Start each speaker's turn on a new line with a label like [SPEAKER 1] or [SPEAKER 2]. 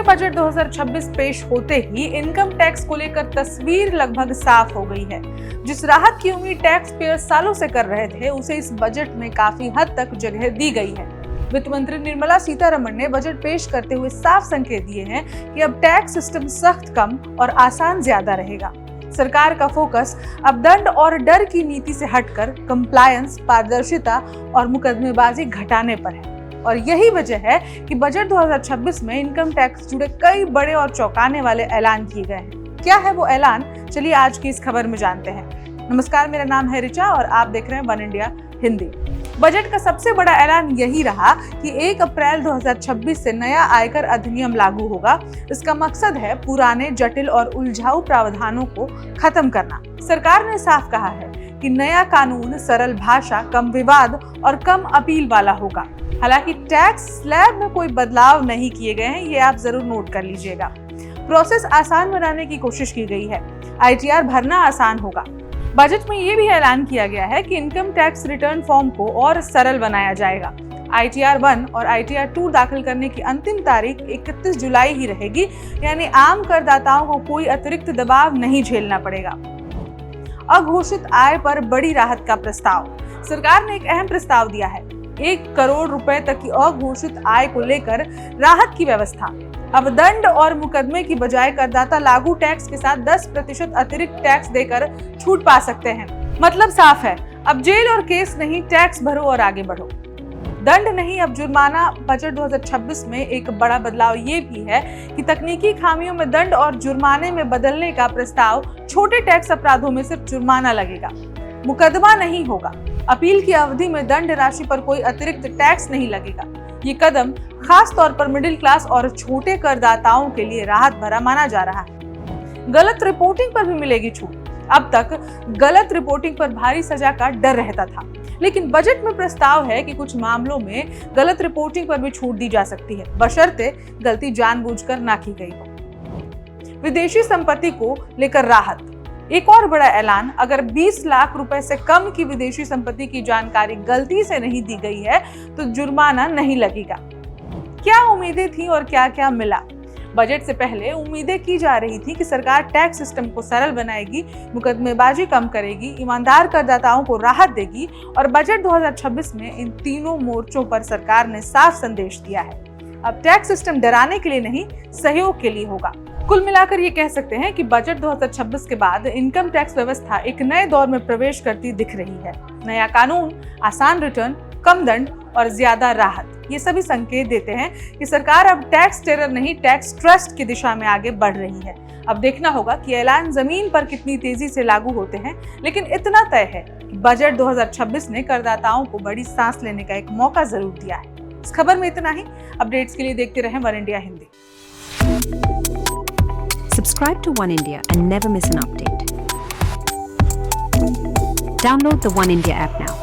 [SPEAKER 1] केंद्रीय बजट 2026 पेश होते ही इनकम टैक्स को लेकर तस्वीर लगभग साफ हो गई है। जिस राहत की उम्मीद टैक्स पेयर सालों से कर रहे थे, उसे इस बजट में काफी हद तक जगह दी गई है। वित्त मंत्री निर्मला सीतारमण ने बजट पेश करते हुए साफ संकेत दिए हैं कि अब टैक्स सिस्टम सख्त कम और आसान ज्यादा रहेगा। सरकार का फोकस अब दंड और डर की नीति से हटकर कंप्लायंस, पारदर्शिता और मुकदमेबाजी घटाने पर है। और यही वजह है कि बजट 2026 में इनकम टैक्स जुड़े कई बड़े और चौंकाने वाले ऐलान किए गए हैं। क्या है वो ऐलान, चलिए आज की इस खबर में जानते हैं। नमस्कार, मेरा नाम है रिचा और आप देख रहे हैं वन इंडिया हिंदी। बजट का सबसे बड़ा ऐलान यही रहा कि 1 अप्रैल 2026 से नया आयकर अधिनियम लागू होगा। इसका मकसद है पुराने, जटिल और उलझाऊ प्रावधानों को खत्म करना। सरकार ने साफ कहा है कि नया कानून सरल भाषा, कम विवाद और कम अपील वाला होगा। हालांकि टैक्स स्लैब में कोई बदलाव नहीं किए गए हैं, ये आप जरूर नोट कर लीजिएगा। प्रोसेस आसान बनाने की कोशिश की गई है। ITR भरना आसान होगा। बजट में ये भी ऐलान किया गया है कि इनकम टैक्स रिटर्न फॉर्म को और सरल बनाया जाएगा। ITR 1 और ITR 2 दाखिल करने की अंतिम तारीख 31 जुलाई ही रहेगी, यानी आम करदाताओं को कोई अतिरिक्त दबाव नहीं झेलना पड़ेगा। अघोषित आय पर बड़ी राहत का प्रस्ताव। सरकार ने एक अहम प्रस्ताव दिया है। 1 करोड़ रुपए तक की अघोषित आय को लेकर राहत की व्यवस्था। अब दंड और मुकदमे की बजाय करदाता लागू टैक्स के साथ 10% अतिरिक्त टैक्स देकर छूट पा सकते हैं। मतलब साफ है, अब जेल और केस नहीं, टैक्स भरो और आगे बढ़ो। दंड नहीं, अब जुर्माना। बजट 2026 में एक बड़ा बदलाव ये भी है कि तकनीकी खामियों में दंड और जुर्माने में बदलने का प्रस्ताव। छोटे टैक्स अपराधों में सिर्फ जुर्माना लगेगा, मुकदमा नहीं होगा। अपील की अवधि में दंड राशि पर कोई अतिरिक्त टैक्स नहीं लगेगा। ये कदम खास तौर पर मिडिल क्लास और छोटे करदाताओं के लिए राहत भरा माना जा रहा है। गलत रिपोर्टिंग पर भी मिलेगी छूट। अब तक गलत रिपोर्टिंग पर भारी सजा का डर रहता था, लेकिन बजट में प्रस्ताव है कि कुछ मामलों में गलत रिपोर्टिंग पर भी छूट दी जा सकती है, बशर्ते गलती जानबूझकर ना की गई हो। विदेशी संपत्ति को लेकर राहत। एक और बड़ा ऐलान, अगर 20 लाख रुपए से कम की विदेशी संपत्ति की जानकारी गलती से नहीं दी गई है तो जुर्माना नहीं लगेगा। क्या उम्मीदें थी और क्या क्या मिला? बजट से पहले उम्मीदें की जा रही थी कि सरकार टैक्स सिस्टम को सरल बनाएगी, मुकदमेबाजी कम करेगी, ईमानदार करदाताओं को राहत देगी। और बजट 2026 में इन तीनों मोर्चों पर सरकार ने साफ संदेश दिया है। अब टैक्स सिस्टम डराने के लिए नहीं, सहयोग के लिए होगा। कुल मिलाकर ये कह सकते हैं कि बजट 2026 के बाद इनकम टैक्स व्यवस्था एक नए दौर में प्रवेश करती दिख रही है। नया कानून, आसान रिटर्न, कम दंड और ज्यादा राहत, ये सभी संकेत देते हैं कि सरकार अब टैक्स टेरर नहीं, टैक्स ट्रस्ट की दिशा में आगे बढ़ रही है। अब देखना होगा कि ऐलान जमीन पर कितनी तेजी से लागू होते हैं, लेकिन इतना तय है कि बजट 2026 ने करदाताओं को बड़ी सांस लेने का एक मौका जरूर दिया है। इस खबर में इतना ही। अपडेट्स के लिए देखते रहें one India Hindi.
[SPEAKER 2] Subscribe to One India and never miss an update. Download the One India app now.